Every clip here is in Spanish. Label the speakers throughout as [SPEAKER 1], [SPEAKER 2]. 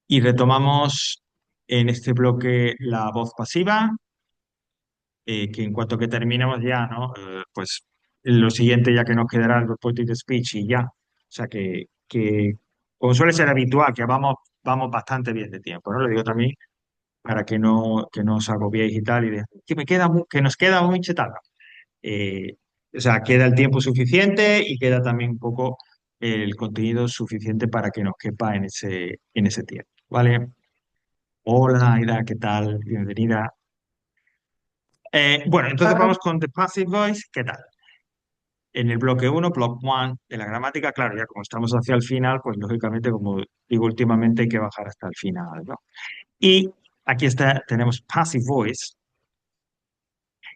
[SPEAKER 1] Y retomamos en este bloque la voz pasiva, que en cuanto que terminemos ya, ¿no? Pues lo siguiente ya que nos quedará el reported speech y ya. O sea que como suele ser habitual, que vamos bastante bien de tiempo, ¿no? Lo digo también para que no os agobiéis y tal, y que que nos queda muy chetado. Eh, o sea, queda el tiempo suficiente y queda también un poco el contenido suficiente para que nos quepa en ese tiempo, ¿vale? Hola, Aida, ¿qué tal? Bienvenida. Bueno, entonces
[SPEAKER 2] Claro.
[SPEAKER 1] vamos con The Passive Voice. ¿Qué tal? En el bloque uno, block one de la gramática, claro, ya como estamos hacia el final, pues lógicamente, como digo últimamente, hay que bajar hasta el final, ¿no? Y aquí está, tenemos Passive Voice.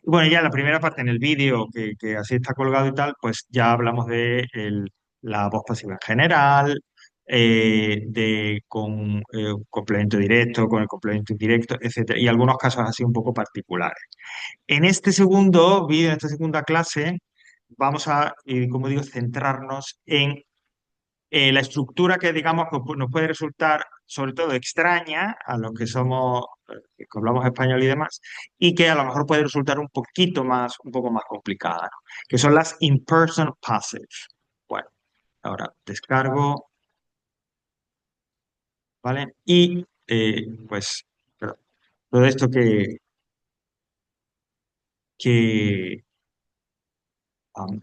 [SPEAKER 1] Y bueno, ya la primera parte en el vídeo, que así está colgado y tal, pues ya hablamos de la voz pasiva en general, con complemento directo, con el complemento indirecto, etcétera, y algunos casos así un poco particulares. En este segundo vídeo, en esta segunda clase, vamos a, como digo, centrarnos en la estructura que, digamos, nos puede resultar sobre todo extraña a los que somos, que hablamos español y demás, y que a lo mejor puede resultar un poco más complicada, ¿no? Que son las impersonal passive. Bueno, ahora descargo, ¿vale? Y pues perdón, todo esto que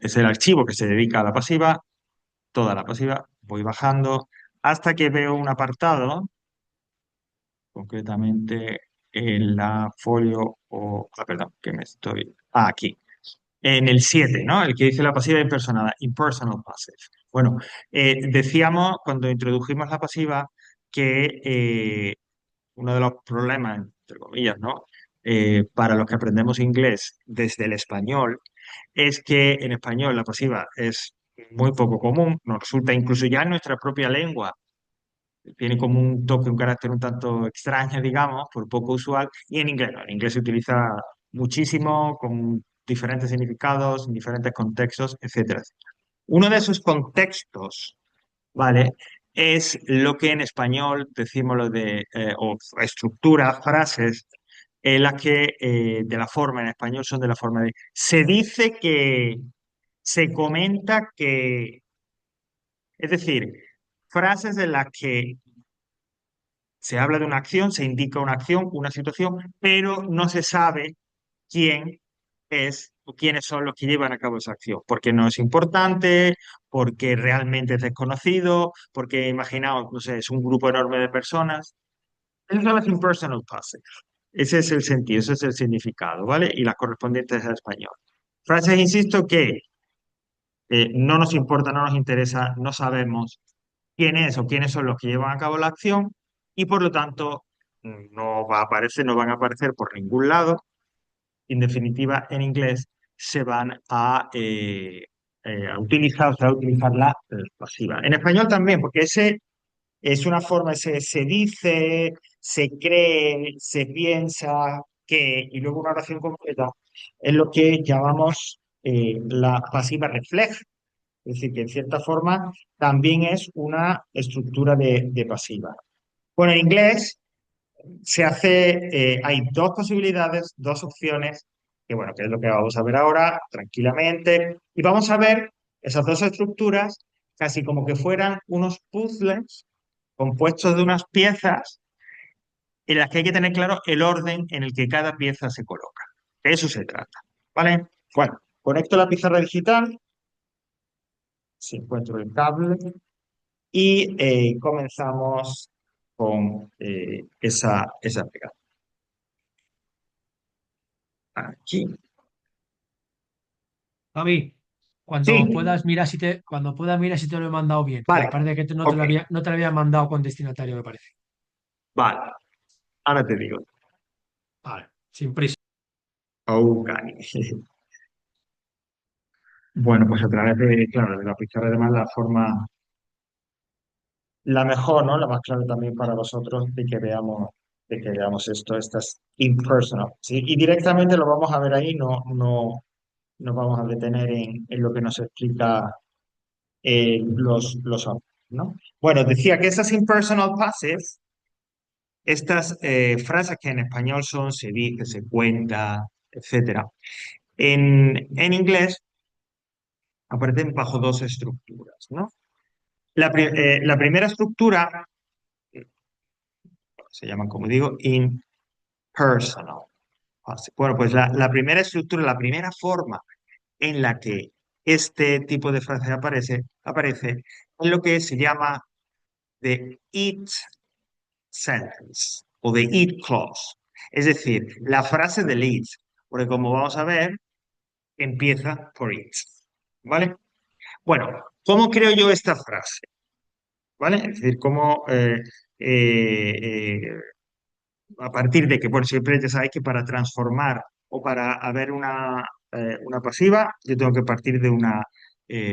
[SPEAKER 1] es el archivo que se dedica a la pasiva, toda la pasiva, voy bajando hasta que veo un apartado, concretamente en la folio, perdón, que me estoy, aquí, en el 7, ¿no? El que dice la pasiva impersonada, impersonal passive. Bueno, decíamos cuando introdujimos la pasiva que uno de los problemas, entre comillas, ¿no? Para los que aprendemos inglés desde el español, es que en español la pasiva es muy poco común, nos resulta incluso ya en nuestra propia lengua, tiene como un toque, un carácter un tanto extraño, digamos, por poco usual, y en inglés no, en inglés se utiliza muchísimo, con diferentes significados, en diferentes contextos, etcétera. Uno de esos contextos, ¿vale? Es lo que en español decimos lo de, o estructuras, frases, en las que de la forma, en español son de la forma de, se dice que, se comenta que, es decir, frases en las que se habla de una acción, se indica una acción, una situación, pero no se sabe quién es o quiénes son los que llevan a cabo esa acción, porque no es importante, porque realmente es desconocido, porque imaginaos, no sé, es un grupo enorme de personas. Esas son las impersonal passive. Ese es el sentido, ese es el significado, ¿vale? Y las correspondientes al español. Frases, insisto, que no nos importa, no nos interesa, no sabemos quién es o quiénes son los que llevan a cabo la acción y por lo tanto no va a aparecer, no van a aparecer por ningún lado. En definitiva, en inglés se van a utilizar, se va a utilizar la pasiva. En español también, porque ese es una forma, se dice, se cree, se piensa que, y luego una oración completa, es lo que llamamos la pasiva refleja. Es decir, que en cierta forma también es una estructura de pasiva. Bueno, en inglés hay dos posibilidades, dos opciones, que bueno, que es lo que vamos a ver ahora tranquilamente. Y vamos a ver esas dos estructuras casi como que fueran unos puzzles compuestos de unas piezas en las que hay que tener claro el orden en el que cada pieza se coloca. De eso se trata. ¿Vale? Bueno, conecto la pizarra digital, si encuentro el cable, y comenzamos con esa pegada. Aquí.
[SPEAKER 2] Javi,
[SPEAKER 1] Sí,
[SPEAKER 2] cuando puedas mira si te lo he mandado bien, que
[SPEAKER 1] vale,
[SPEAKER 2] parece que
[SPEAKER 1] ok,
[SPEAKER 2] no te lo había mandado con destinatario, me parece.
[SPEAKER 1] vale, ahora te digo.
[SPEAKER 2] Vale, sin prisa.
[SPEAKER 1] Ok. Bueno, pues a través de, claro, de la pizarra además la forma, la mejor, ¿no? La más clara también para vosotros de que veamos esto, estas impersonal. ¿Sí? Y directamente lo vamos a ver ahí, no nos vamos a detener en lo que nos explica los autos. ¿no? Bueno, decía que esas impersonal passives, estas frases que en español son se dice, se cuenta, etcétera, en inglés aparecen bajo dos estructuras, ¿no? La primera estructura se llaman, como digo, impersonal passive. Bueno, pues la primera estructura, la primera forma en la que este tipo de frase aparece en lo que se llama the it sentence o the it clause. Es decir, la frase del it, porque como vamos a ver, empieza por it. ¿Vale? Bueno, ¿cómo creo yo esta frase? ¿Vale? Es decir, cómo a partir de que, bueno, siempre ya sabéis que para transformar o para haber una pasiva, yo tengo que partir de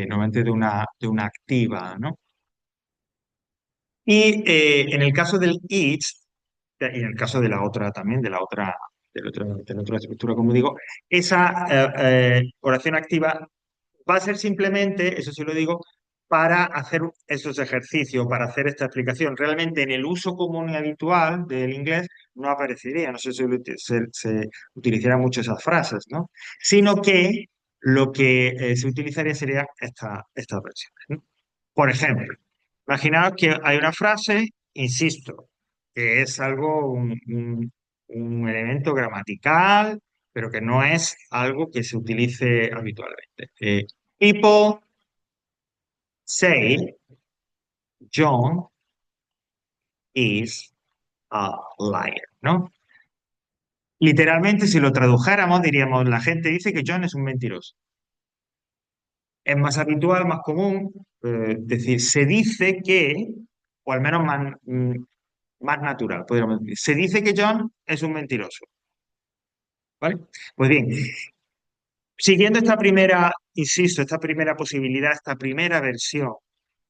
[SPEAKER 1] normalmente de una activa, ¿no? Y en el caso del it, y en el caso de la otra también, de la otra estructura, como digo, esa oración activa va a ser simplemente, eso sí lo digo, para hacer esos ejercicios, para hacer esta explicación. Realmente en el uso común y habitual del inglés no aparecería, no sé si se utilizarán mucho esas frases, ¿no? Sino que lo que se utilizaría sería estas versiones, ¿no? Por ejemplo, imaginaos que hay una frase, insisto, que es algo, un elemento gramatical, pero que no es algo que se utilice habitualmente. People say John is a liar, ¿no? Literalmente, si lo tradujéramos, diríamos, la gente dice que John es un mentiroso. Es más habitual, más común, decir, se dice que, o al menos más natural, podríamos decir, se dice que John es un mentiroso, ¿vale? Pues bien, siguiendo esta primera, insisto, esta primera posibilidad, esta primera versión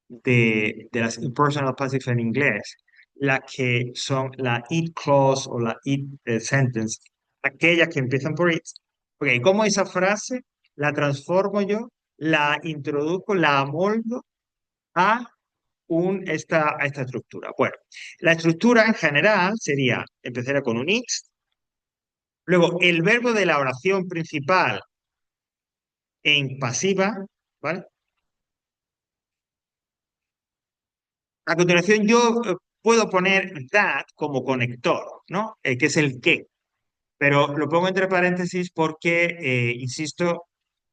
[SPEAKER 1] de las impersonal passive en inglés, las que son la it clause o la it sentence, aquellas que empiezan por it. Ok, ¿cómo esa frase la transformo yo, la introduzco, la amoldo a, a esta estructura? Bueno, la estructura en general sería, empezaría con un it, luego el verbo de la oración principal en pasiva, ¿vale? A continuación, yo puedo poner that como conector, ¿no? Que es el qué, pero lo pongo entre paréntesis porque, insisto,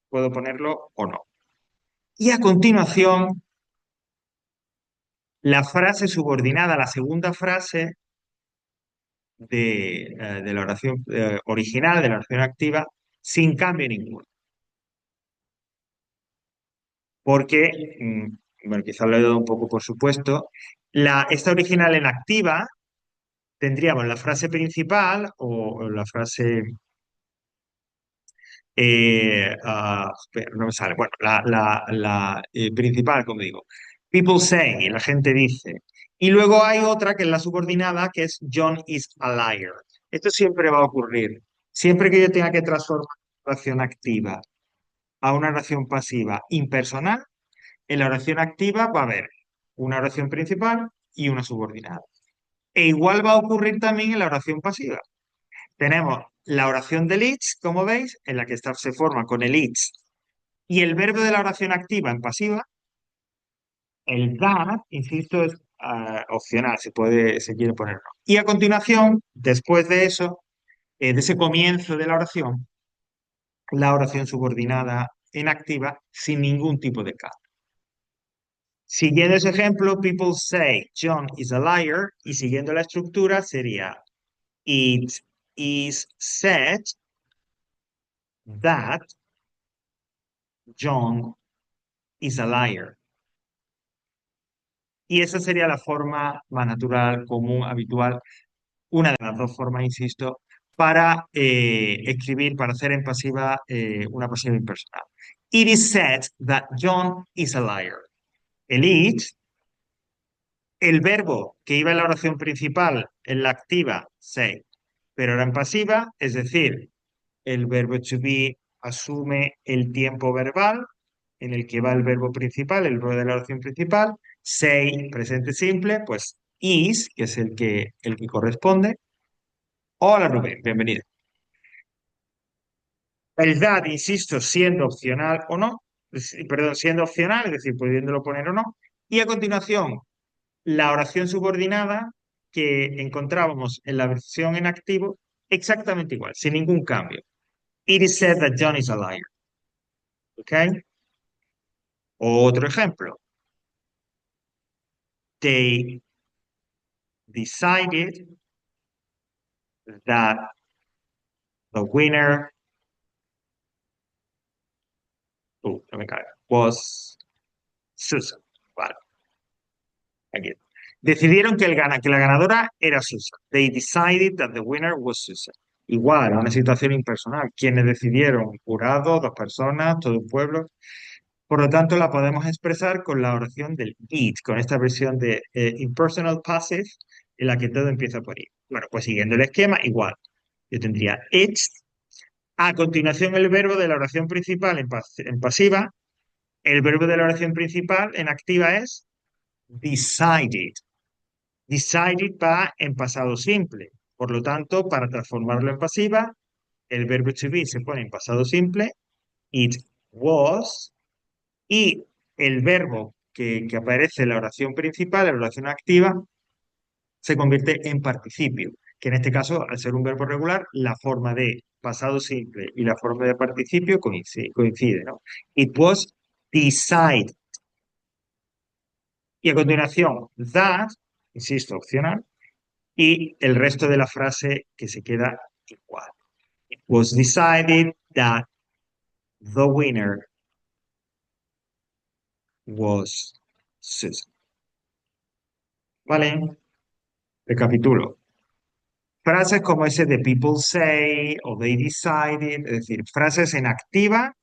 [SPEAKER 1] puedo ponerlo o no. Y a continuación, la frase subordinada, la segunda frase de la oración original, de la oración activa, sin cambio ninguno. Porque, bueno, quizás lo he dado un poco por supuesto, esta original en activa tendríamos la frase principal o la frase espera, no me sale. Bueno, la principal, como digo. People say, la gente dice. Y luego hay otra que es la subordinada, que es John is a liar. Esto siempre va a ocurrir. Siempre que yo tenga que transformar una oración activa a una oración pasiva impersonal, en la oración activa va a haber una oración principal y una subordinada. E igual va a ocurrir también en la oración pasiva. Tenemos la oración del it's, como veis, en la que se forma con el it's y el verbo de la oración activa en pasiva. El that, insisto, es opcional, se quiere poner no. Y a continuación, después de eso, de ese comienzo de la oración subordinada en activa sin ningún tipo de cambio. Siguiendo ese ejemplo, people say John is a liar, y siguiendo la estructura sería it is said that John is a liar. Y esa sería la forma más natural, común, habitual, una de las dos formas, insisto, para escribir, para hacer en pasiva una pasiva impersonal. It is said that John is a liar. El it, el verbo que iba en la oración principal, en la activa, say, pero ahora en pasiva, es decir, el verbo to be asume el tiempo verbal en el que va el verbo principal, el verbo de la oración principal, Say, presente simple, pues is, que es el que corresponde. Hola Rubén, bienvenido. El that, insisto, siendo opcional o no, perdón, siendo opcional, es decir, pudiéndolo poner o no. Y a continuación, la oración subordinada que encontrábamos en la versión en activo, exactamente igual, sin ningún cambio. It is said that John is a liar. ¿Ok? Otro ejemplo. They decided that the winner, no me cae, was Susan. Vale, aquí. Decidieron que la ganadora era Susan. They decided that the winner was Susan. Igual, una situación impersonal. Quienes decidieron, un jurado, dos personas, todo un pueblo. Por lo tanto, la podemos expresar con la oración del it, con esta versión de impersonal passive, en la que todo empieza por it. Bueno, pues siguiendo el esquema, igual. Yo tendría it. A continuación, el verbo de la oración principal en pasiva. El verbo de la oración principal en activa es decided. Decided va en pasado simple. Por lo tanto, para transformarlo en pasiva, el verbo to be se pone en pasado simple. It was. Y el verbo que aparece en la oración principal, en la oración activa, se convierte en participio, que en este caso, al ser un verbo regular, la forma de pasado simple y la forma de participio coincide, ¿no? It was decided. Y a continuación, that, insisto, opcional, y el resto de la frase que se queda igual. It was decided that the winner was Susan. ¿Vale? Recapitulo. Frases como ese de people say o they decided, es decir, frases en activa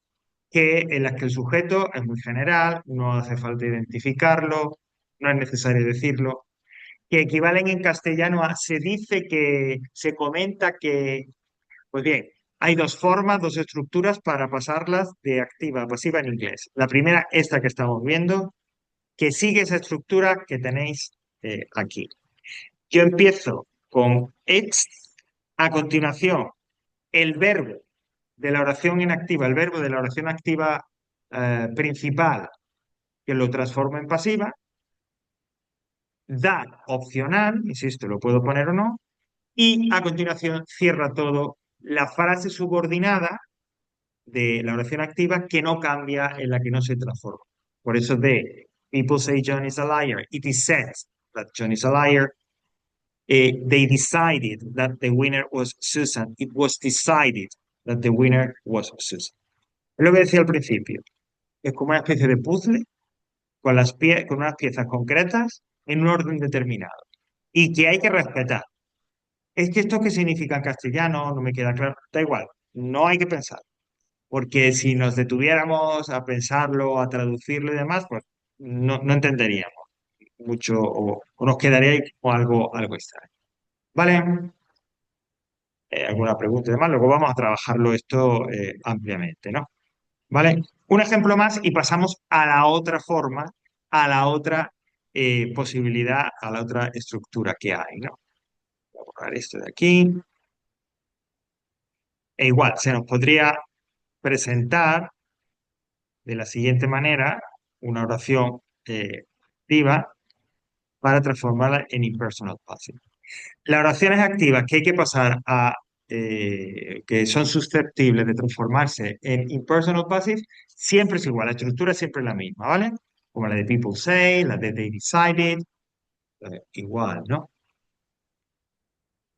[SPEAKER 1] en las que el sujeto es muy general, no hace falta identificarlo, no es necesario decirlo, que equivalen en castellano a se dice que, se comenta que, pues bien, hay dos formas, dos estructuras para pasarlas de activa a pasiva en inglés. La primera, esta que estamos viendo, que sigue esa estructura que tenéis aquí. Yo empiezo con it's, a continuación, el verbo de la oración inactiva, el verbo de la oración activa principal, que lo transformo en pasiva, that opcional, insisto, lo puedo poner o no, y a continuación cierra todo la frase subordinada de la oración activa que no cambia, en la que no se transforma. Por eso de people say John is a liar, it is said that John is a liar. They decided that the winner was Susan. It was decided that the winner was Susan. Es lo que decía al principio. Es como una especie de puzzle con unas piezas concretas en un orden determinado y que hay que respetar. Es que esto qué significa en castellano, no me queda claro. Da igual, no hay que pensar. Porque si nos detuviéramos a pensarlo, a traducirlo y demás, pues no entenderíamos mucho o nos quedaría ahí como algo extraño. ¿Vale? Alguna pregunta y demás. Luego vamos a trabajarlo esto ampliamente, ¿no? ¿Vale? Un ejemplo más y pasamos a la otra forma, a la otra posibilidad, a la otra estructura que hay, ¿no? Voy a borrar esto de aquí. E igual, se nos podría presentar de la siguiente manera una oración activa para transformarla en impersonal passive. Las oraciones activas que hay que pasar que son susceptibles de transformarse en impersonal passive, siempre es igual, la estructura es siempre la misma, ¿vale? Como la de people say, la de they decided, igual, ¿no?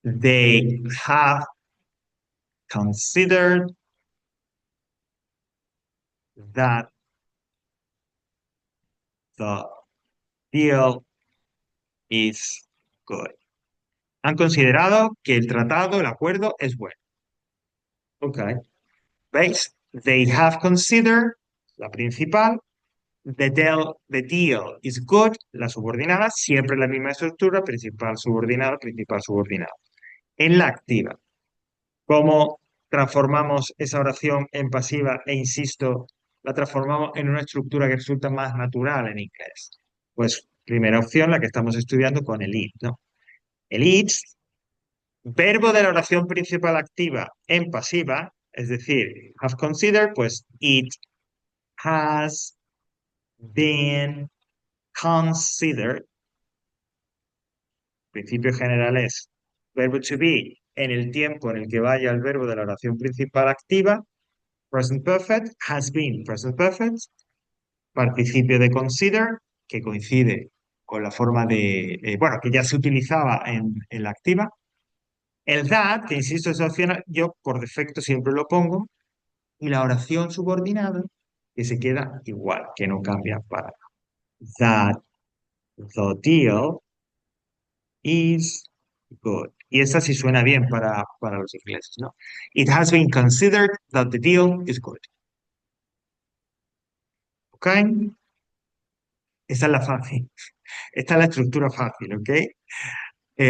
[SPEAKER 1] They have considered that the deal is good. Han considerado que el tratado, el acuerdo es bueno. Ok. ¿Veis? They have considered, la principal, the deal is good, la subordinada, siempre la misma estructura, principal, subordinado, principal, subordinado. En la activa, ¿cómo transformamos esa oración en pasiva? E insisto, la transformamos en una estructura que resulta más natural en inglés. Pues primera opción, la que estamos estudiando con el it, ¿no? El it, verbo de la oración principal activa en pasiva, es decir, have considered, pues it has been considered. Principio general es verbo to be en el tiempo en el que vaya el verbo de la oración principal activa, present perfect, has been present perfect, participio de consider, que coincide con la forma de, bueno, que ya se utilizaba en la activa. El that, que insisto, es opcional, yo por defecto siempre lo pongo, y la oración subordinada, que se queda igual, que no cambia para that the deal is good. Y esa sí suena bien para los ingleses, ¿no? It has been considered that the deal is good. ¿Ok? Esa es la fácil. Esta es la estructura fácil, ¿ok?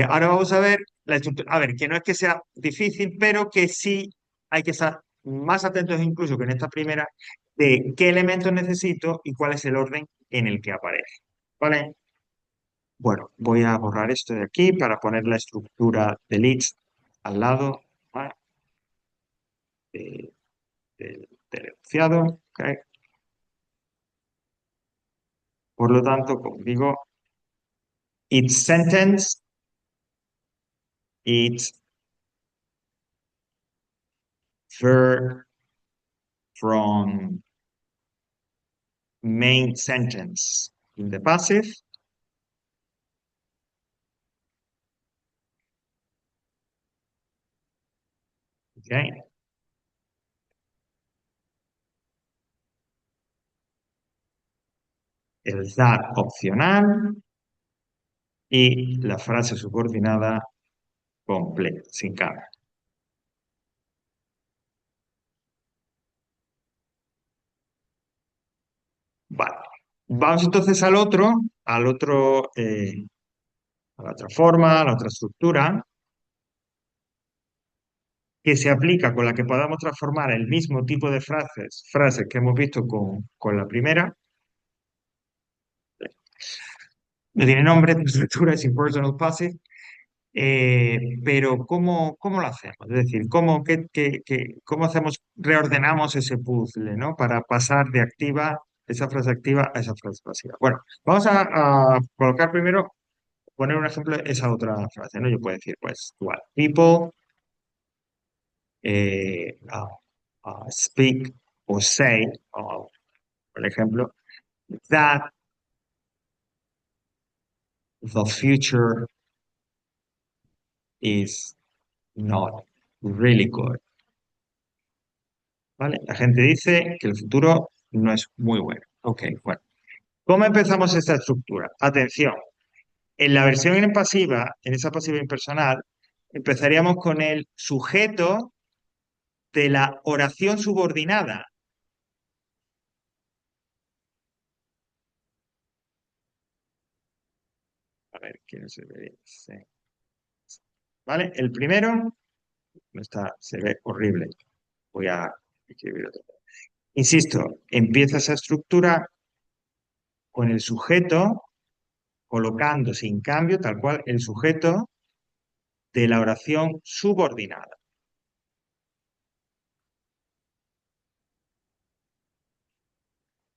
[SPEAKER 1] Ahora vamos a ver la estructura. A ver, que no es que sea difícil, pero que sí hay que estar más atentos incluso que en esta primera de qué elementos necesito y cuál es el orden en el que aparece. ¿Vale? Bueno, voy a borrar esto de aquí para poner la estructura de leads al lado, ¿vale? de- del enunciado. ¿Ok? Por lo tanto, como digo, each sentence, each verb from main sentence in the passive. ¿Ok? El that opcional y la frase subordinada completa, sin cambio. Vale. Vamos entonces a la otra forma, a la otra estructura, que se aplica con la que podamos transformar el mismo tipo de frases que hemos visto con la primera. No tiene nombre, la estructura es impersonal passive. Pero ¿cómo lo hacemos? Es decir, ¿cómo hacemos, reordenamos ese puzzle, ¿no? Para pasar de activa, esa frase activa a esa frase pasiva. Bueno, vamos a colocar primero, poner un ejemplo, esa otra frase, ¿no? Yo puedo decir, pues, igual, people speak o say, o, por ejemplo, that the future is not really good. ¿Vale? La gente dice que el futuro no es muy bueno. Ok, bueno. ¿Cómo empezamos esta estructura? Atención, en la versión en pasiva, en esa pasiva impersonal, empezaríamos con el sujeto de la oración subordinada. A ver, que no se ve. Sí. ¿Vale? El primero no está, se ve horrible. Voy a escribir otro. Insisto, empieza esa estructura con el sujeto colocando sin cambio, tal cual, el sujeto de la oración subordinada.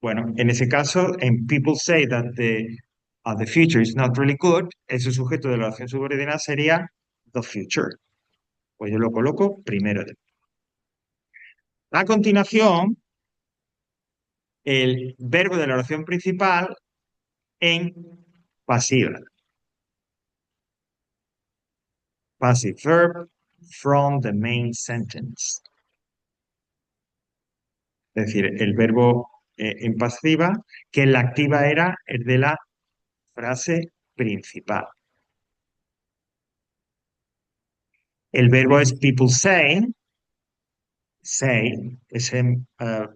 [SPEAKER 1] Bueno, en ese caso, en people say that the future is not really good, ese sujeto de la oración subordinada sería the future. Pues yo lo coloco primero. A continuación, el verbo de la oración principal en pasiva. Passive verb from the main sentence. Es decir, el verbo en pasiva, que en la activa era el de la frase principal. El verbo es people say es en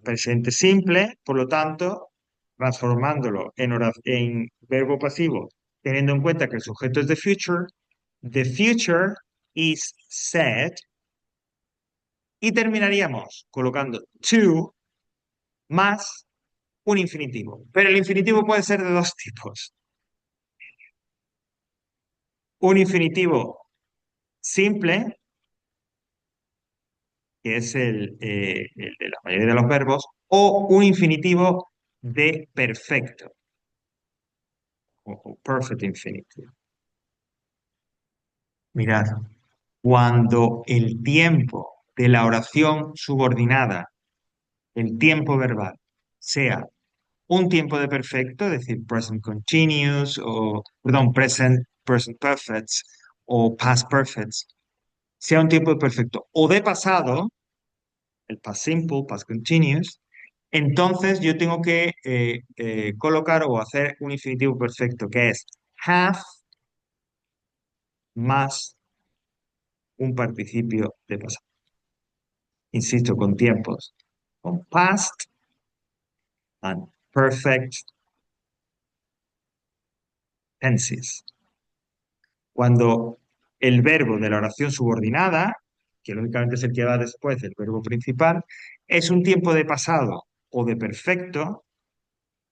[SPEAKER 1] presente simple, por lo tanto, transformándolo en verbo pasivo, teniendo en cuenta que el sujeto es the future is said, y terminaríamos colocando to más un infinitivo. Pero el infinitivo puede ser de dos tipos. un infinitivo simple, que es el de la mayoría de los verbos, o un infinitivo de perfecto, o perfect infinitive. Mirad, cuando el tiempo de la oración subordinada, el tiempo verbal, sea un tiempo de perfecto, es decir, present continuous, o, perdón, present perfects o past perfects, sea un tiempo de perfecto o de pasado, el past simple, past continuous, entonces yo tengo que colocar o hacer un infinitivo perfecto que es have más un participio de pasado. Insisto, con tiempos, con past and perfect tenses. Cuando el verbo de la oración subordinada, que lógicamente es el que va después del verbo principal, es un tiempo de pasado o de perfecto,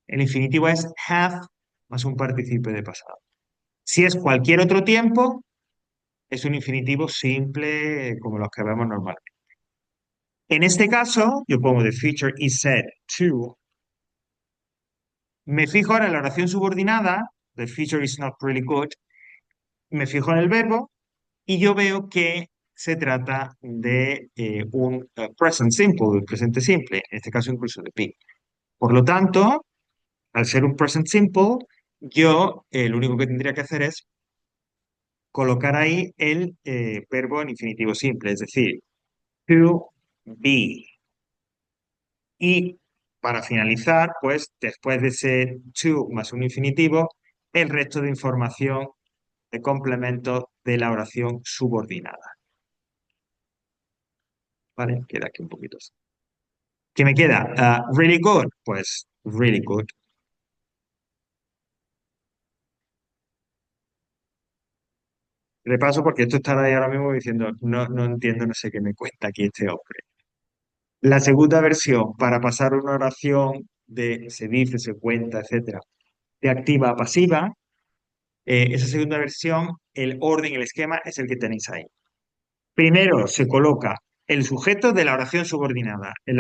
[SPEAKER 1] el infinitivo es have más un participio de pasado. Si es cualquier otro tiempo, es un infinitivo simple como los que vemos normalmente. En este caso, yo pongo the future is said to, me fijo ahora en la oración subordinada, the future is not really good, me fijo en el verbo y yo veo que se trata de un present simple, el presente simple, en este caso incluso de be. Por lo tanto, al ser un present simple, yo lo único que tendría que hacer es colocar ahí el verbo en infinitivo simple, es decir, to be. Y para finalizar, pues después de ese to más un infinitivo, el resto de información de complemento de la oración subordinada. ¿Vale? Queda aquí un poquito así. ¿Qué me queda? Really good. Pues really good. Repaso porque esto estará ahí ahora mismo diciendo, no entiendo, no sé qué me cuenta aquí este hombre. La segunda versión, para pasar una oración de se dice, se cuenta, etcétera, de activa a pasiva, esa segunda versión, el orden, el esquema es el que tenéis ahí. Primero se coloca el sujeto de la oración subordinada. En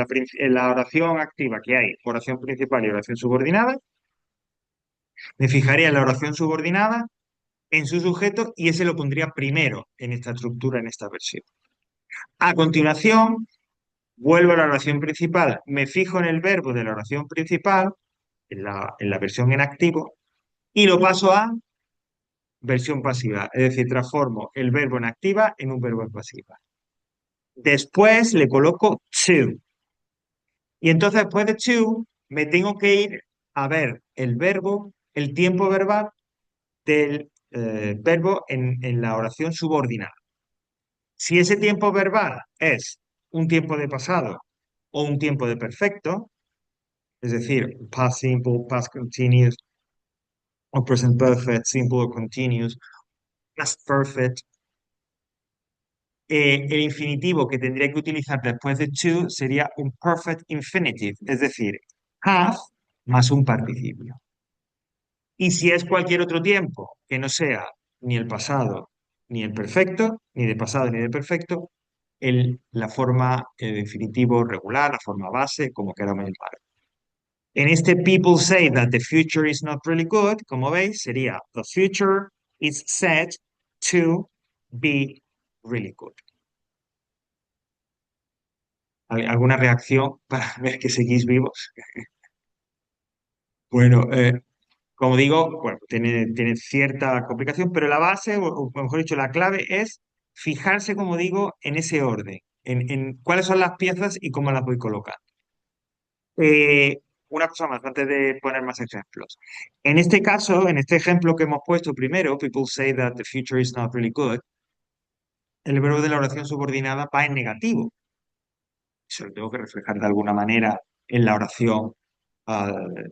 [SPEAKER 1] la oración activa que hay, oración principal y oración subordinada, me fijaría en la oración subordinada en su sujeto y ese lo pondría primero en esta estructura, en esta versión. A continuación, vuelvo a la oración principal, me fijo en el verbo de la oración principal, en la versión en activo, y lo paso a versión pasiva, es decir, transformo el verbo en activa en un verbo en pasiva. Después le coloco to, y entonces después de to me tengo que ir a ver el verbo, el tiempo verbal del verbo en la oración subordinada. Si ese tiempo verbal es un tiempo de pasado o un tiempo de perfecto, es decir, past simple, past continuous, o present perfect, simple o continuous, past perfect, el infinitivo que tendría que utilizar después de to sería un perfect infinitive, es decir, have más un participio. Y si es cualquier otro tiempo que no sea ni el pasado ni el perfecto, ni de pasado ni de perfecto, la forma definitivo regular, la forma base, como queramos llamar. En este people say that the future is not really good, como veis, sería the future is said to be really good. ¿Alguna reacción para ver que seguís vivos? Bueno, como digo, bueno, tiene cierta complicación, pero la base, o mejor dicho, la clave es fijarse, como digo, en ese orden, en cuáles son las piezas y cómo las voy colocando. Una cosa más, antes de poner más ejemplos. En este caso, en este ejemplo que hemos puesto primero, people say that the future is not really good, el verbo de la oración subordinada va en negativo. Eso lo tengo que reflejar de alguna manera en la oración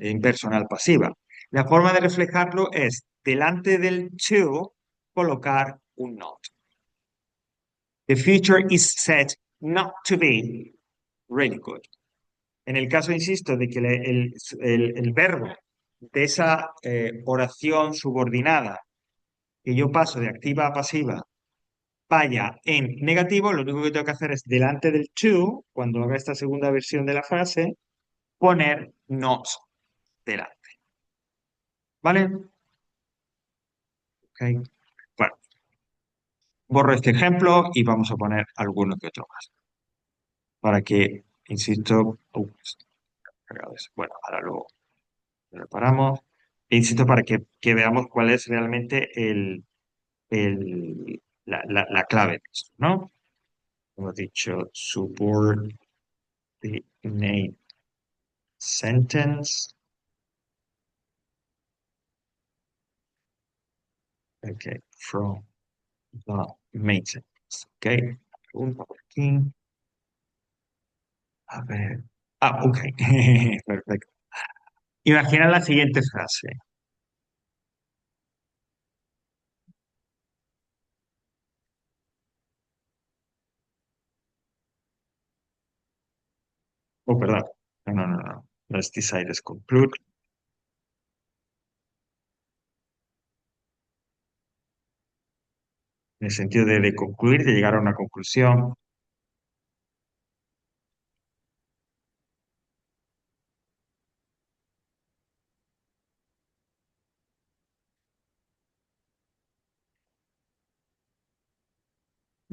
[SPEAKER 1] impersonal pasiva. La forma de reflejarlo es, delante del to, colocar un not. The future is said not to be really good. En el caso, insisto, de que el verbo de esa oración subordinada que yo paso de activa a pasiva vaya en negativo, lo único que tengo que hacer es delante del to, cuando haga esta segunda versión de la frase, poner not delante. ¿Vale? Ok. Bueno, borro este ejemplo y vamos a poner alguno que otro más. Para que, insisto, ups, cargado eso. Bueno, ahora lo reparamos. Insisto, para que veamos cuál es realmente la clave de esto, ¿no? Como he dicho, support the name sentence. Okay, from the main sentence. Ok, pregunta por aquí. A ver. Ah, ok. Perfecto. Imagina la siguiente frase. Oh, perdón. No, no, no, no. Let's decide is conclude. En el sentido de concluir, de llegar a una conclusión.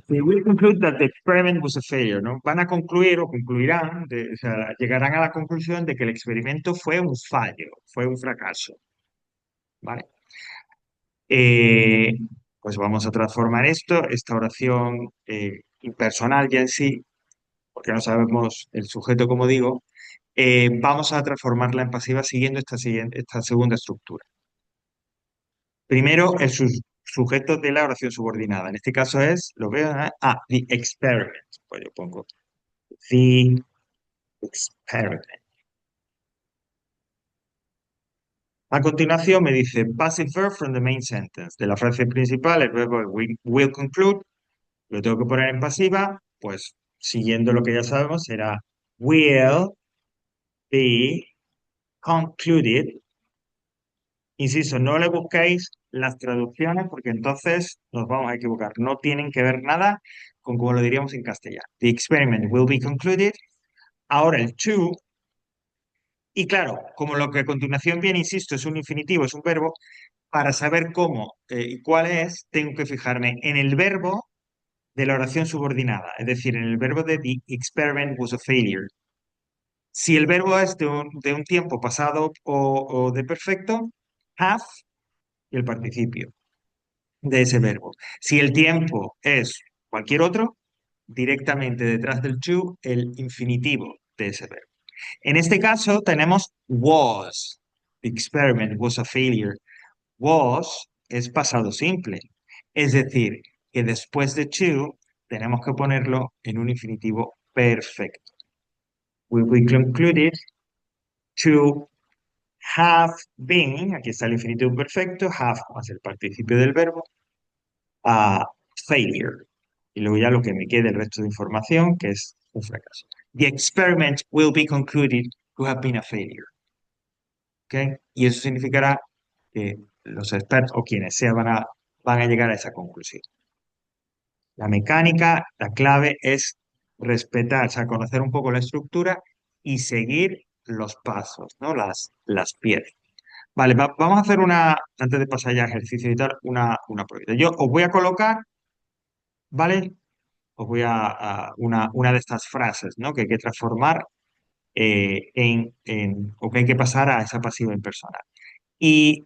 [SPEAKER 1] They will conclude that the experiment was a failure, ¿no? Van a concluir o concluirán, o sea, llegarán a la conclusión de que el experimento fue un fallo, fue un fracaso, ¿vale? Eh, pues vamos a transformar esta oración impersonal ya en sí, porque no sabemos el sujeto, como digo, vamos a transformarla en pasiva siguiendo esta segunda estructura. Primero, sujeto de la oración subordinada. En este caso lo veo, the experiment. Pues yo pongo the experiment. A continuación me dice passive verb from the main sentence. De la frase principal, el verbo will conclude, lo tengo que poner en pasiva, pues siguiendo lo que ya sabemos, será will be concluded. Insisto, no le busquéis las traducciones porque entonces nos vamos a equivocar. No tienen que ver nada con como lo diríamos en castellano. The experiment will be concluded. Ahora el to. Y claro, como lo que a continuación viene, insisto, es un infinitivo, es un verbo, para saber cómo y cuál es, tengo que fijarme en el verbo de la oración subordinada, es decir, en el verbo de the experiment was a failure. Si el verbo es de un tiempo pasado o de perfecto, have y el participio de ese verbo. Si el tiempo es cualquier otro, directamente detrás del to, el infinitivo de ese verbo. En este caso tenemos was. The experiment was a failure. Was es pasado simple. Es decir, que después de to tenemos que ponerlo en un infinitivo perfecto. We concluded to have been, aquí está el infinitivo perfecto, have más el participio del verbo, a failure. Y luego ya lo que me quede el resto de información, que es un fracaso. The experiment will be concluded to have been a failure. ¿Ok? Y eso significará que los expertos o quienes sean van a llegar a esa conclusión. La mecánica, la clave es respetar, o sea, conocer un poco la estructura y seguir los pasos, ¿no? Las piezas. Vale, vamos a hacer antes de pasar ya a ejercicio y tal, una prueba. Yo os voy a colocar, ¿vale? Os voy una de estas frases, ¿no? Que hay que transformar o que hay que pasar a esa pasiva impersonal. Y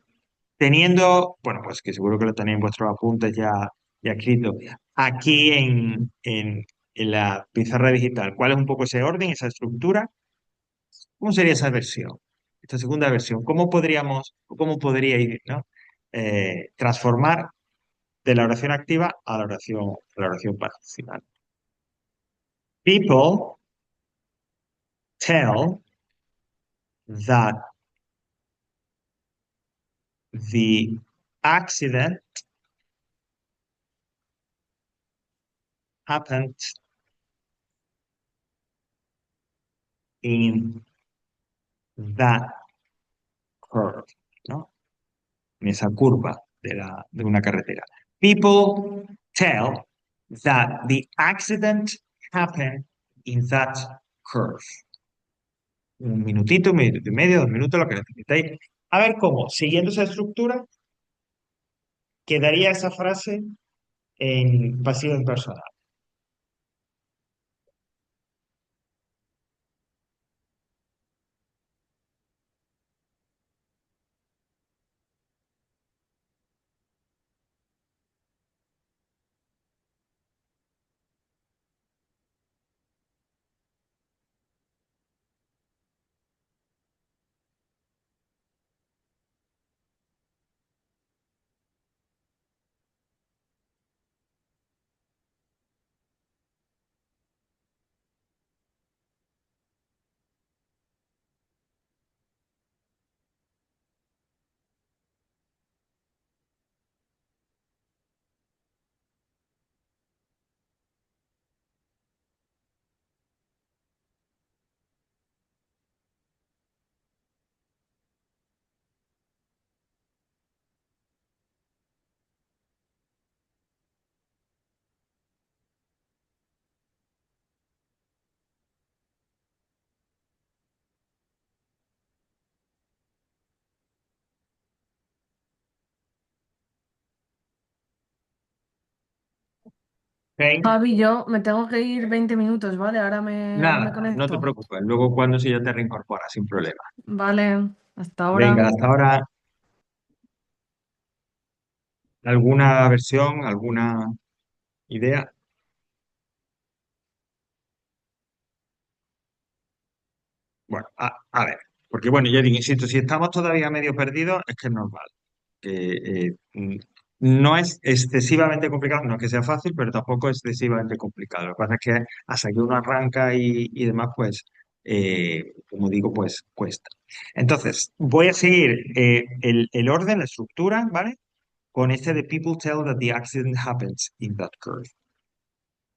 [SPEAKER 1] teniendo, bueno, pues que seguro que lo tenéis en vuestros apuntes ya escrito, aquí en la pizarra digital, ¿cuál es un poco ese orden, esa estructura? ¿Cómo sería esa versión? Esta segunda versión, cómo podríais, ¿no? Transformar de la oración activa a la oración pasiva? People tell that the accident happened in that curve, ¿no? En esa curva de una carretera. People tell that the accident happened in that curve. Un minutito y medio, 2 minutos, lo que necesitéis. A ver cómo, siguiendo esa estructura, quedaría esa frase en pasivo impersonal. ¿Ok?
[SPEAKER 3] Javi, yo me tengo que ir 20 minutos, ¿vale? Ahora me
[SPEAKER 1] Nada, no te
[SPEAKER 3] conecto.
[SPEAKER 1] preocupes. Luego cuando si ya te reincorporas, sin problema.
[SPEAKER 3] Vale, hasta
[SPEAKER 1] Venga,
[SPEAKER 3] ahora.
[SPEAKER 1] hasta ahora, ¿alguna versión, alguna idea? Bueno, a ver, porque bueno, ya digo, insisto, si estamos todavía medio perdidos, es que es normal. Que no es excesivamente complicado, no es que sea fácil, pero tampoco es excesivamente complicado. Lo que pasa es que hasta que uno arranca y demás, pues, como digo, pues cuesta. Entonces, voy a seguir el orden, la estructura, ¿vale? Con este de people tell that the accident happens in that curve.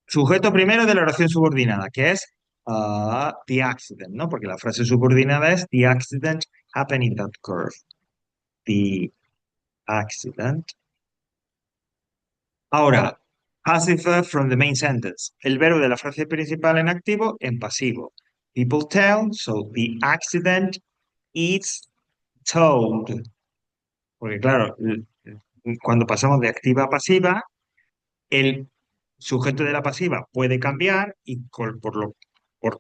[SPEAKER 1] Sujeto primero de la oración subordinada, que es the accident, ¿no? Porque la frase subordinada es the accident happened in that curve. The accident. Ahora, passive verb from the main sentence. El verbo de la frase principal en activo en pasivo. People tell, so the accident is told. Porque claro, cuando pasamos de activa a pasiva, el sujeto de la pasiva puede cambiar y por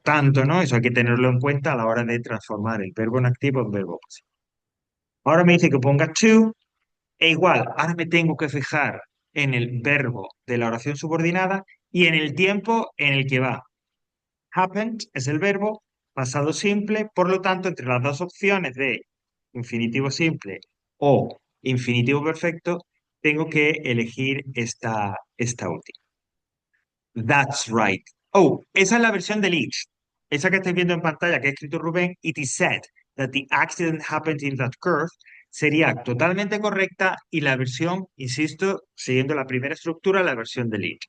[SPEAKER 1] tanto, ¿no? Eso hay que tenerlo en cuenta a la hora de transformar el verbo en activo en verbo pasivo. Ahora me dice que ponga to, e igual, ahora me tengo que fijar en el verbo de la oración subordinada y en el tiempo en el que va. Happened es el verbo, pasado simple, por lo tanto, entre las dos opciones de infinitivo simple o infinitivo perfecto, tengo que elegir esta última. That's right. Oh, esa es la versión del it. Esa que estáis viendo en pantalla que ha escrito Rubén, it is said that the accident happened in that curve, sería totalmente correcta y la versión, insisto, siguiendo la primera estructura, la versión del it.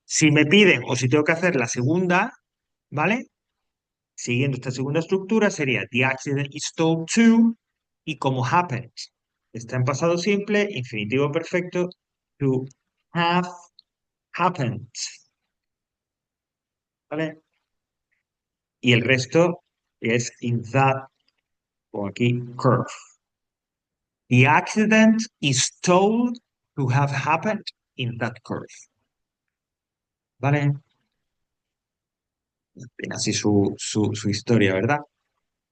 [SPEAKER 1] Si me piden o si tengo que hacer la segunda, ¿vale? Siguiendo esta segunda estructura sería the accident is told to y como happened está en pasado simple, infinitivo perfecto, to have happened, ¿vale? Y el resto es in that, o aquí, curve. The accident is told to have happened in that curve. ¿Vale? Tiene así su historia, ¿verdad?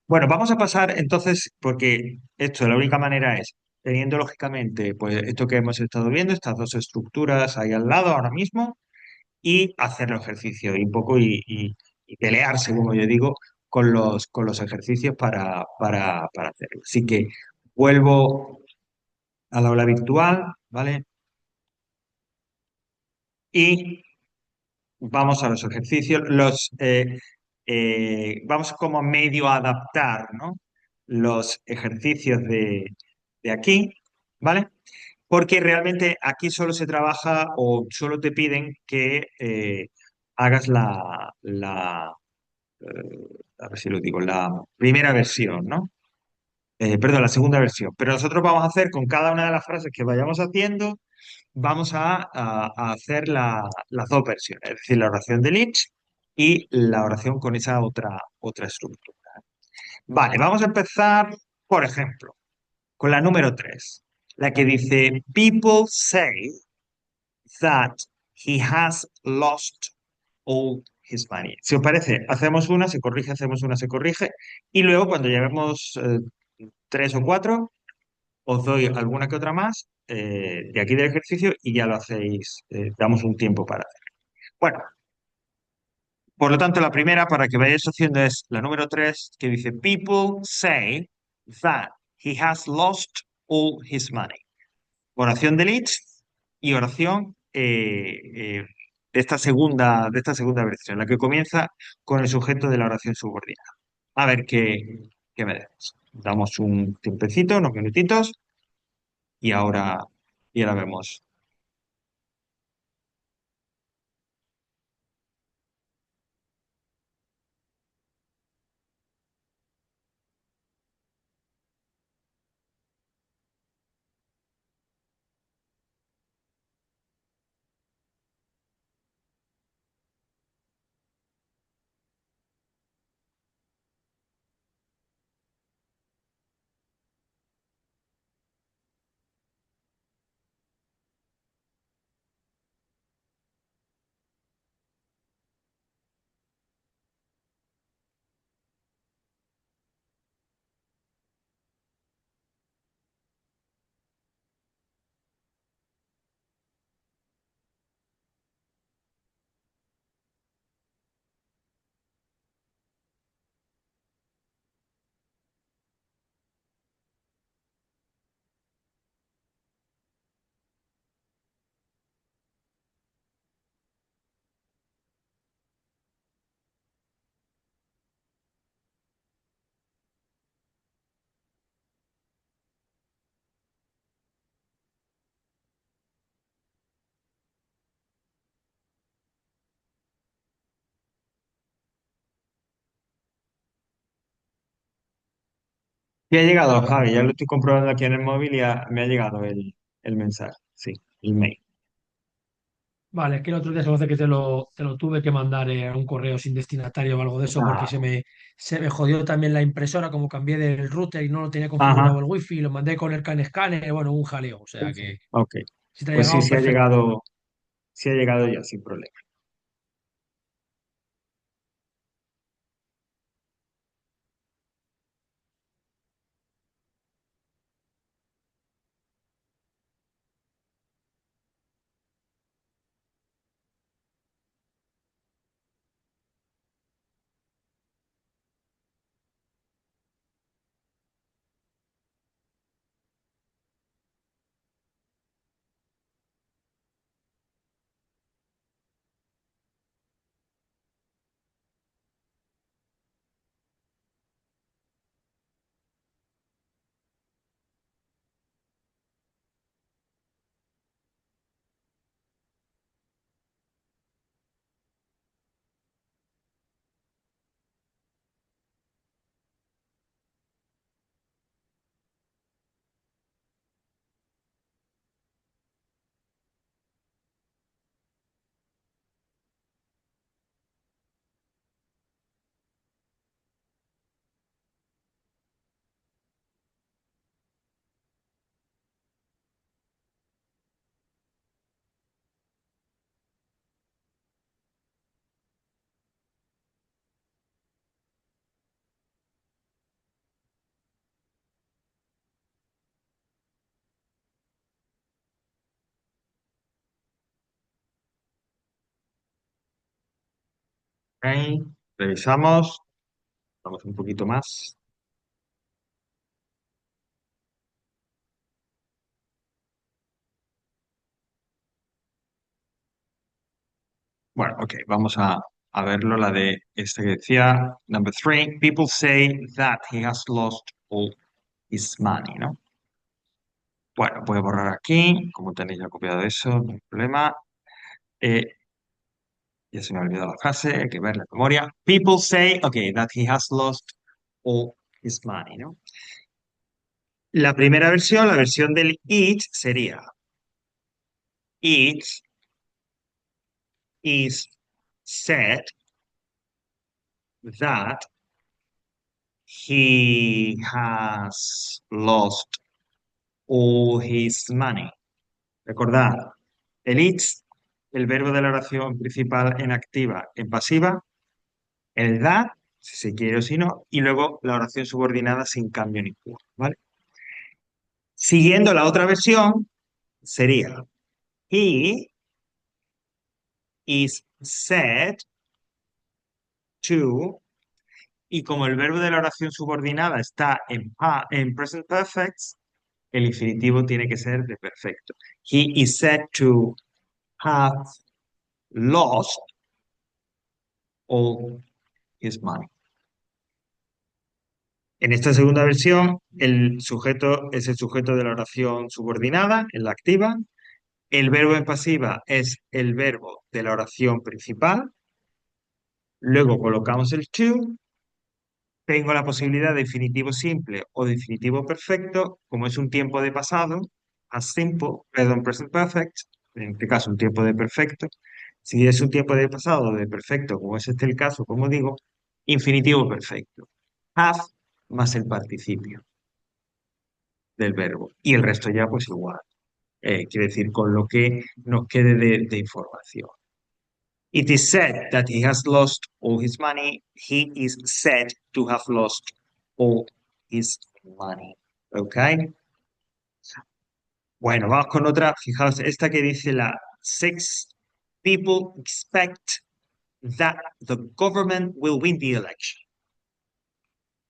[SPEAKER 1] Bueno, vamos a pasar entonces, porque esto, la única manera es, teniendo lógicamente, pues esto que hemos estado viendo, estas dos estructuras ahí al lado ahora mismo, y hacer el ejercicio y un poco y pelearse, como yo digo, con los ejercicios para hacerlo. Así que vuelvo al aula virtual, ¿vale? Y vamos a los ejercicios, vamos como medio a adaptar, ¿no? Los ejercicios de aquí, ¿vale? Porque realmente aquí solo se trabaja o solo te piden que hagas a ver si lo digo, la primera versión, ¿no? Perdón, la segunda versión. Pero nosotros vamos a hacer con cada una de las frases que vayamos haciendo, vamos a hacer las dos versiones, es decir, la oración de Lynch y la oración con esa otra estructura. Vale, vamos a empezar, por ejemplo, con la número 3, la que dice, People say that he has lost all his money. Si os parece, hacemos una, se corrige, hacemos una, se corrige, y luego cuando llevemos tres o cuatro, os doy alguna que otra más de aquí del ejercicio y ya lo hacéis, damos un tiempo para hacer. Bueno, por lo tanto, la primera para que vayáis haciendo es la número 3 que dice, People say that he has lost all his money. Oración de Leach y oración de esta segunda versión, la que comienza con el sujeto de la oración subordinada. A ver qué me decís. Damos un tiempecito, unos minutitos, y ahora vemos. Ya ha llegado, Javi, ya lo estoy comprobando aquí en el móvil y me ha llegado el mensaje, sí, el mail.
[SPEAKER 2] Vale, es que el otro día se me hace que te lo tuve que mandar a un correo sin destinatario o algo de eso porque
[SPEAKER 1] Ah,
[SPEAKER 2] se me jodió también la impresora, como cambié del router y no lo tenía configurado
[SPEAKER 1] ajá,
[SPEAKER 2] el wifi, lo mandé con el Can Scanner, bueno, un jaleo. O sea que
[SPEAKER 1] ok.
[SPEAKER 2] si te ha
[SPEAKER 1] Pues sí,
[SPEAKER 2] llegado, perfecto.
[SPEAKER 1] sí ha llegado ya, sin problema. Ok, revisamos, vamos un poquito más. Bueno, ok, vamos a verlo, la de esta que decía, number 3, people say that he has lost all his money, ¿no? Bueno, voy a borrar aquí, como tenéis ya copiado eso, no hay problema. Eh, ya se me ha olvidado la frase, hay que ver la memoria. People say, okay, that he has lost all his money, ¿no? La primera versión, la versión del it, sería it is said that he has lost all his money. Recordad, el it, el verbo de la oración principal en activa, en pasiva, el that, si se quiere o si no, y luego la oración subordinada sin cambio ninguno, ¿vale? Siguiendo la otra versión, sería he is said to, y como el verbo de la oración subordinada está en present perfect, el infinitivo tiene que ser de perfecto. He is said to have lost all his money. En esta segunda versión, el sujeto es el sujeto de la oración subordinada, en la activa. El verbo en pasiva es el verbo de la oración principal. Luego colocamos el to. Tengo la posibilidad de infinitivo simple o de infinitivo perfecto, como es un tiempo de pasado, as simple, perdón, present perfect, en este caso un tiempo de perfecto. Si es un tiempo de pasado o de perfecto, como es este el caso, como digo, infinitivo perfecto. Have más el participio del verbo. Y el resto ya pues igual. Quiere decir, con lo que nos quede de información. It is said that he has lost all his money. He is said to have lost all his money. ¿Ok? Bueno, vamos con otra. Fijaos, esta que dice la six people expect that the government will win the election.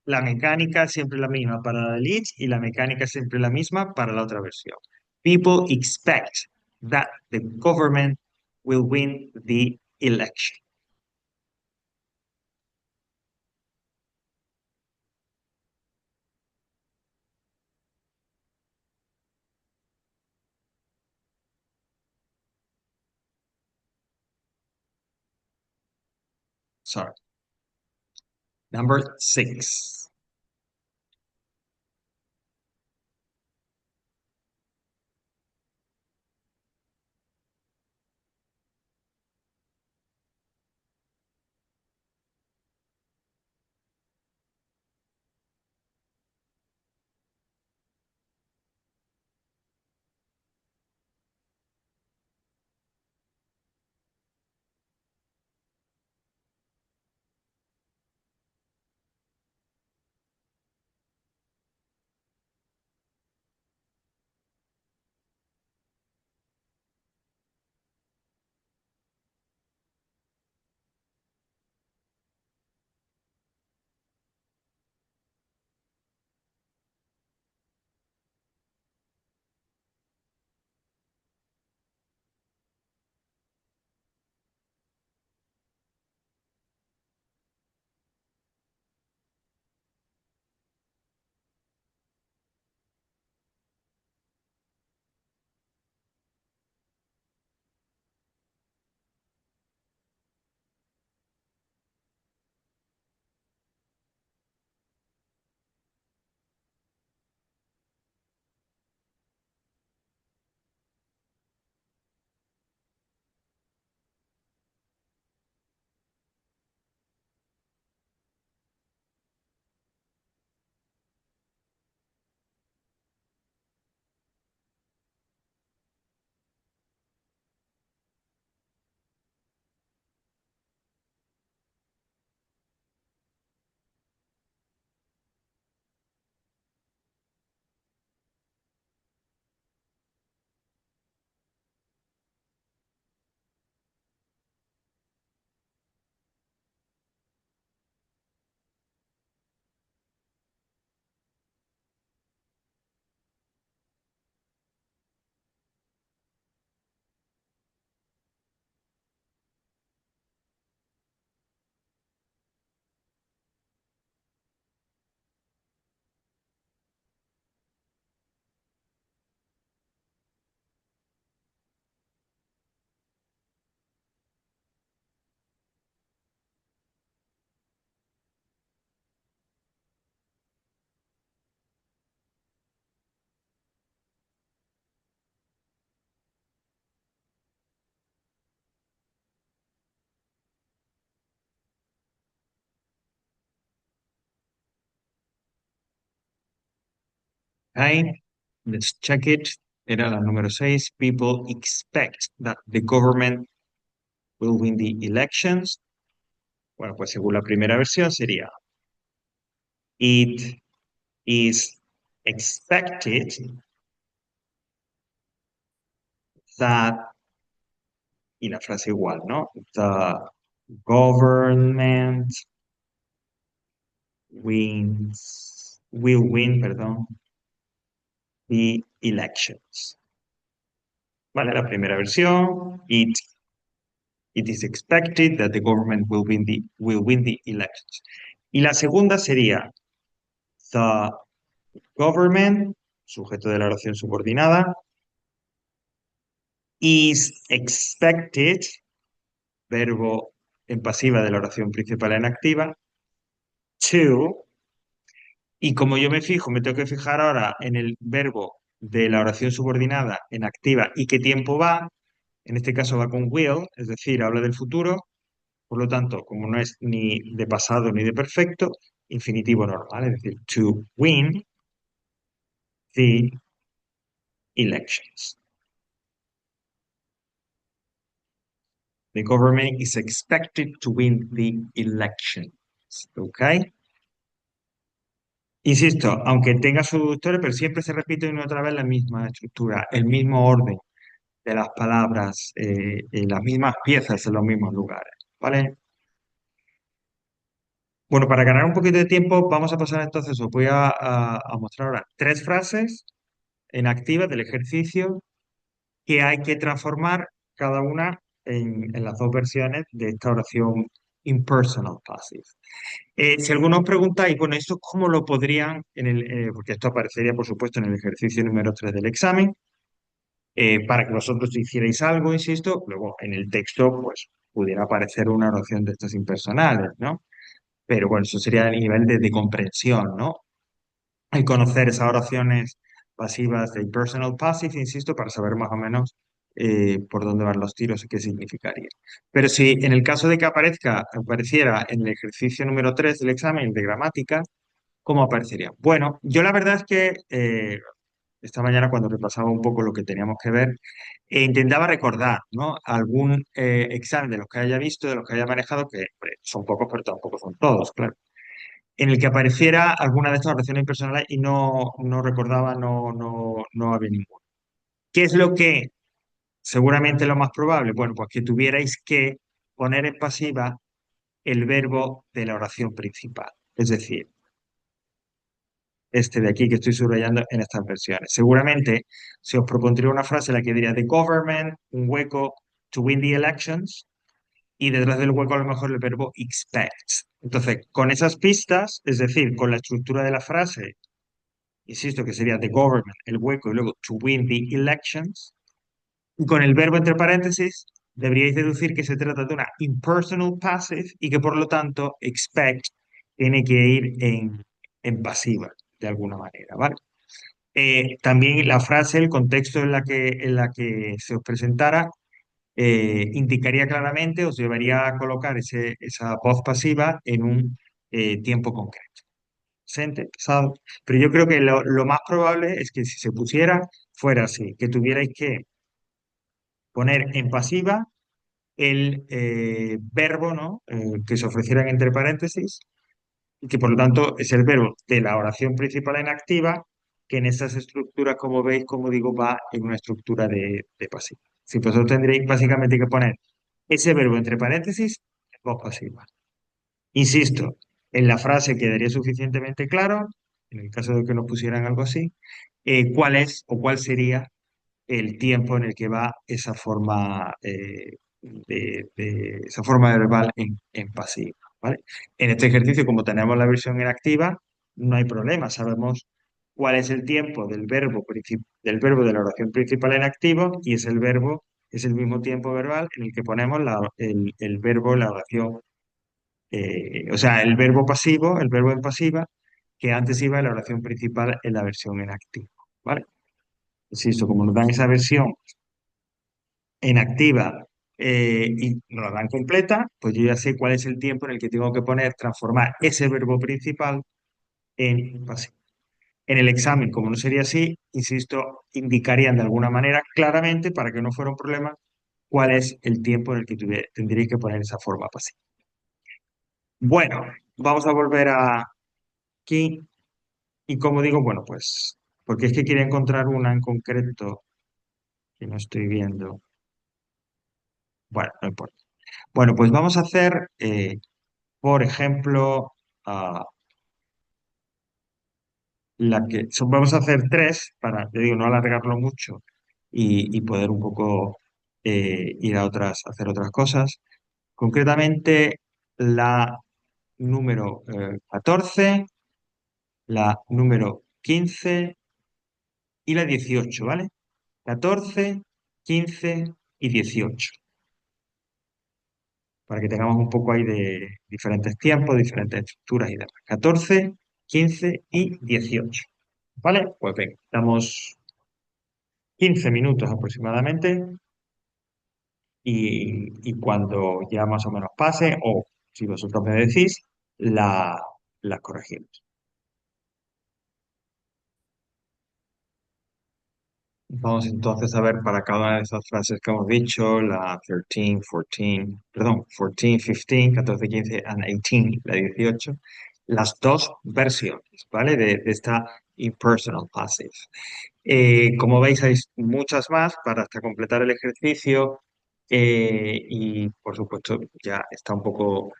[SPEAKER 1] La mecánica siempre la misma para la lead y la mecánica siempre la misma para la otra versión. People expect that the government will win the election. Sorry. Number 6. Okay, let's check it. Era la número 6. People expect that the government will win the elections. Bueno, pues según la primera versión sería it is expected that, y la frase igual, ¿no? The government will win, perdón, the elections. ¿Vale? La primera versión, it is expected that the government will win the elections. Y la segunda sería the government, sujeto de la oración subordinada, is expected, verbo en pasiva de la oración principal en activa, to, y como yo me fijo, me tengo que fijar ahora en el verbo de la oración subordinada en activa y qué tiempo va, en este caso va con will, es decir, habla del futuro, por lo tanto, como no es ni de pasado ni de perfecto, infinitivo normal, es decir, to win the elections. The government is expected to win the elections. ¿Ok? Insisto, aunque tenga su historia, pero siempre se repite una y otra vez la misma estructura, el mismo orden de las palabras, las mismas piezas en los mismos lugares. ¿Vale? Bueno, para ganar un poquito de tiempo, vamos a pasar entonces, os voy a mostrar ahora tres frases en activa del ejercicio que hay que transformar cada una en las dos versiones de esta oración impersonal passive. Si algunos preguntáis, bueno, ¿esto cómo lo podrían, porque esto aparecería, por supuesto, en el ejercicio número 3 del examen, para que vosotros hicierais algo, insisto, luego en el texto, pues, pudiera aparecer una oración de estas impersonales, ¿no? Pero bueno, eso sería a nivel de comprensión, ¿no? Y conocer esas oraciones pasivas de impersonal passive, insisto, para saber más o menos por dónde van los tiros y qué significaría. Pero si en el caso de que apareciera en el ejercicio número 3 del examen de gramática, ¿cómo aparecería? Bueno, yo la verdad es que esta mañana cuando repasaba un poco lo que teníamos que ver, intentaba recordar, ¿no? Algún examen de los que haya visto, de los que haya manejado, que hombre, son pocos, pero tampoco son todos, claro, en el que apareciera alguna de estas oraciones impersonales y no recordaba, no había ninguno. ¿Qué es lo que seguramente lo más probable? Bueno, pues que tuvierais que poner en pasiva el verbo de la oración principal. Es decir, este de aquí que estoy subrayando en estas versiones. Seguramente se os propondría una frase en la que diría the government, un hueco, to win the elections, y detrás del hueco a lo mejor el verbo expect. Entonces, con esas pistas, es decir, con la estructura de la frase, insisto que sería the government, el hueco, y luego to win the elections, y con el verbo entre paréntesis, deberíais deducir que se trata de una impersonal passive y que por lo tanto expect tiene que ir en pasiva, de alguna manera, ¿vale? También la frase, el contexto en la que se os presentara, indicaría claramente, os llevaría a colocar esa voz pasiva en un tiempo concreto. Presente, pasado. Pero yo creo que lo más probable es que si se pusiera, fuera así, que tuvierais que poner en pasiva el verbo, ¿no? Que se ofrecieran entre paréntesis, y que por lo tanto es el verbo de la oración principal en activa, que en esas estructuras, como veis, como digo, va en una estructura de pasiva. Si vosotros tendréis básicamente que poner ese verbo entre paréntesis en voz pasiva. Insisto, en la frase quedaría suficientemente claro, en el caso de que nos pusieran algo así, cuál es o cuál sería el tiempo en el que va esa forma, esa forma verbal en pasiva, ¿vale? En este ejercicio, como tenemos la versión en activa, no hay problema, sabemos cuál es el tiempo del verbo de la oración principal en activo y es el verbo, es el mismo tiempo verbal en el que ponemos el verbo en la oración, o sea, el verbo pasivo, el verbo en pasiva, que antes iba en la oración principal en la versión en activo, ¿vale? Insisto, como nos dan esa versión en activa y nos la dan completa, pues yo ya sé cuál es el tiempo en el que tengo que transformar ese verbo principal en pasivo. En el examen, como no sería así, insisto, indicarían de alguna manera claramente, para que no fuera un problema, cuál es el tiempo en el que tendríais que poner esa forma pasiva. Bueno, vamos a volver aquí. Y como digo, bueno, pues, porque es que quería encontrar una en concreto que no estoy viendo. Bueno, no importa. Bueno, pues vamos a hacer, por ejemplo, ah, vamos a hacer tres para, te digo, no alargarlo mucho y poder un poco ir a hacer otras cosas. Concretamente, la número 14, la número 15 y la 18, ¿vale? 14, 15 y 18, para que tengamos un poco ahí de diferentes tiempos, diferentes estructuras y demás. 14, 15 y 18. ¿Vale? Pues venga, damos 15 minutos aproximadamente y cuando ya más o menos pase, o si vosotros me decís, la corregimos. Vamos entonces a ver para cada una de esas frases que hemos dicho, la 13, 14, perdón, 14, 15, 14, 15 and 18, la 18, las dos versiones, ¿vale? De esta impersonal passive. Como veis, hay muchas más para hasta completar el ejercicio y, por supuesto, ya está un poco,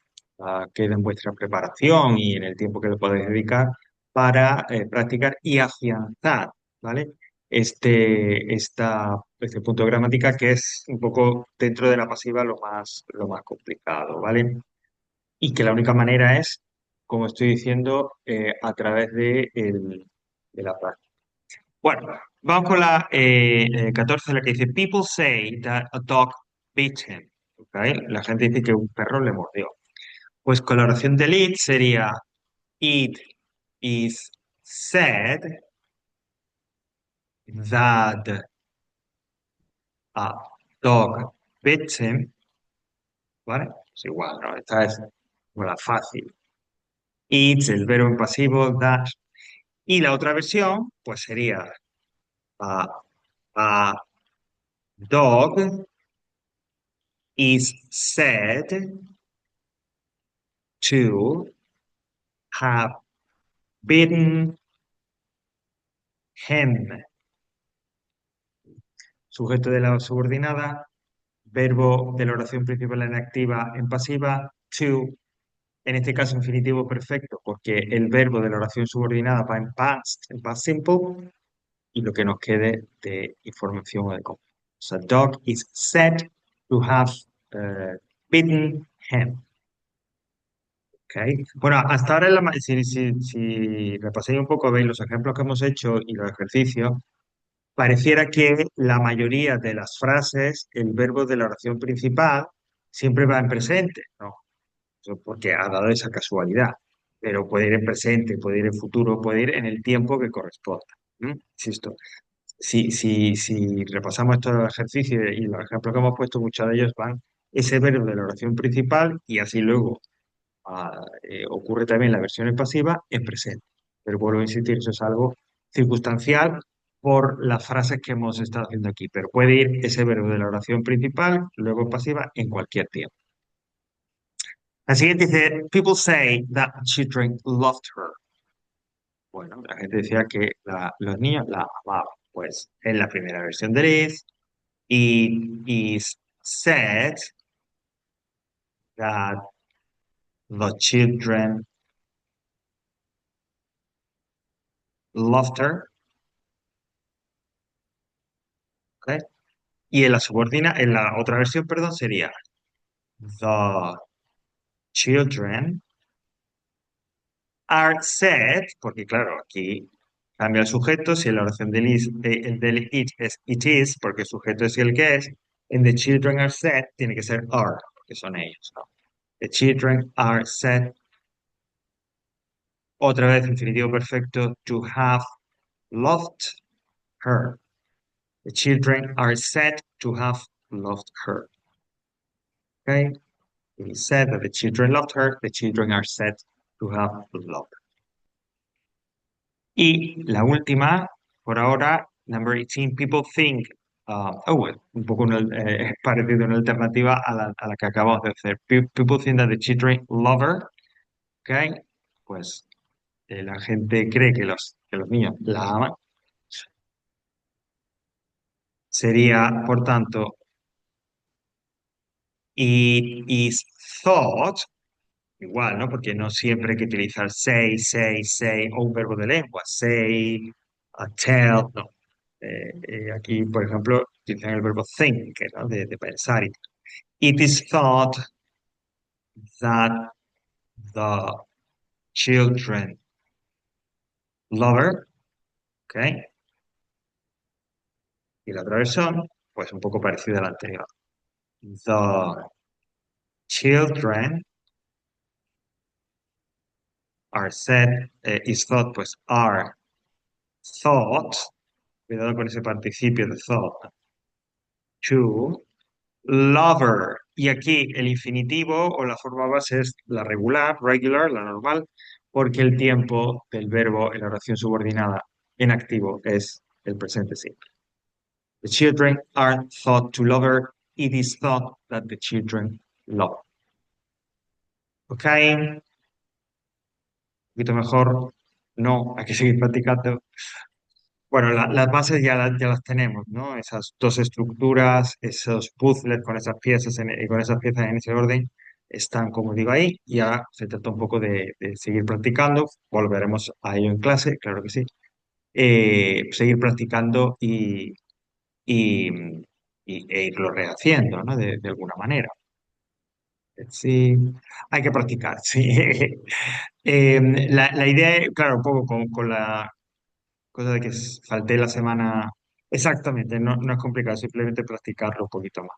[SPEAKER 1] queda en vuestra preparación y en el tiempo que le podéis dedicar para practicar y afianzar, ¿vale? Este punto de gramática que es un poco dentro de la pasiva lo más complicado, ¿vale? Y que la única manera es, como estoy diciendo, a través de la práctica. Bueno, vamos con la 14, la que dice, People say that a dog bit him. ¿Ok? La gente dice que un perro le mordió. Pues con la oración del it sería, It is said that a dog bit him. ¿Vale? Es igual, ¿no? Esta es como la fácil. It's, el verbo en pasivo, that. Y la otra versión, pues sería a, a dog is said to have bitten him. Sujeto de la subordinada, verbo de la oración principal en activa en pasiva, to, en este caso infinitivo perfecto, porque el verbo de la oración subordinada va en past simple, y lo que nos quede de información o de cómo. So, dog is said to have bitten him. Okay. Bueno, hasta ahora, si repasáis un poco, veis los ejemplos que hemos hecho y los ejercicios, pareciera que la mayoría de las frases, el verbo de la oración principal, siempre va en presente, ¿no? Eso porque ha dado esa casualidad, pero puede ir en presente, puede ir en futuro, puede ir en el tiempo que corresponda. Insisto, si repasamos estos ejercicios y los ejemplos que hemos puesto, muchos de ellos van ese verbo de la oración principal y así luego ocurre también la versión en pasiva en presente. Pero vuelvo a insistir, eso es algo circunstancial por las frases que hemos estado haciendo aquí, pero puede ir ese verbo de la oración principal, luego en pasiva, en cualquier tiempo. La siguiente dice, people say that children loved her. Bueno, la gente decía que los niños la amaban. Pues en la primera versión de Liz, it is said that the children loved her. ¿Ok? Y en en la otra versión, perdón, sería the children are said, porque claro, aquí cambia el sujeto, si en la oración el del it es it is, porque el sujeto es el que es, en the children are said tiene que ser are, porque son ellos, ¿no? The children are said, otra vez infinitivo perfecto, to have loved her. The children are said to have loved her. Okay? He said that the children loved her. The children are said to have loved her. Y la última, por ahora, number 18, people think, bueno, un poco es parecido una alternativa a la que acabamos de hacer. People think that the children love her, ¿ok? Pues la gente cree que los niños la aman. Sería, por tanto, is thought, igual, ¿no? Porque no siempre hay que utilizar say, o un verbo de lengua, say, tell, no. Aquí, por ejemplo, utilizan el verbo think, ¿no? De pensar. It is thought that the children love her, ¿ok? Y la otra versión, pues un poco parecida a la anterior. The children are said, is thought, pues are thought, cuidado con ese participio de thought, to lover. Y aquí el infinitivo o la forma base es la regular, la normal, porque el tiempo del verbo en la oración subordinada en activo es el presente simple. The children are thought to love her. It is thought that the children love. ¿Ok? Un poquito mejor. No, hay que seguir practicando. Bueno, las bases ya las tenemos, ¿no? Esas dos estructuras, esos puzzles con esas piezas con esas piezas en ese orden están, como digo, ahí. Ya se trata un poco de seguir practicando. Volveremos a ello en clase, claro que sí. Seguir practicando y, e irlo rehaciendo, ¿no? De alguna manera. Sí, hay que practicar, sí. La idea, claro, un poco con la cosa de que falté la semana. Exactamente, no es complicado, simplemente practicarlo un poquito más.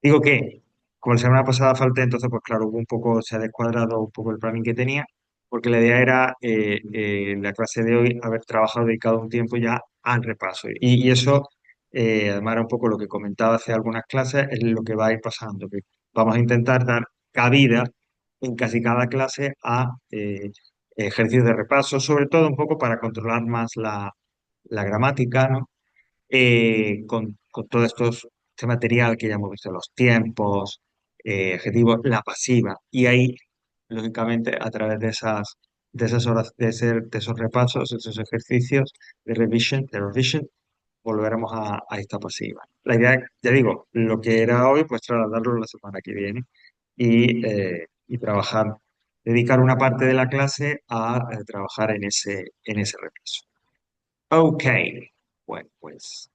[SPEAKER 1] Digo que, como la semana pasada falté, entonces, pues claro, hubo un poco, se ha descuadrado un poco el planning que tenía, porque la idea era, en la clase de hoy, haber trabajado, dedicado un tiempo ya al repaso. Y eso, además, era un poco lo que comentaba hace algunas clases, es lo que va a ir pasando, que vamos a intentar dar cabida en casi cada clase a ejercicios de repaso, sobre todo un poco para controlar más la gramática, ¿no? Con todo este material que ya hemos visto, los tiempos, adjetivos, la pasiva. Y ahí, lógicamente, a través de esas horas, de esos repasos, esos ejercicios de revision, volveremos a esta pasiva. La idea, ya digo, lo que era hoy, pues trasladarlo la semana que viene y trabajar, dedicar una parte de la clase a trabajar en ese repaso. Ok, bueno, pues.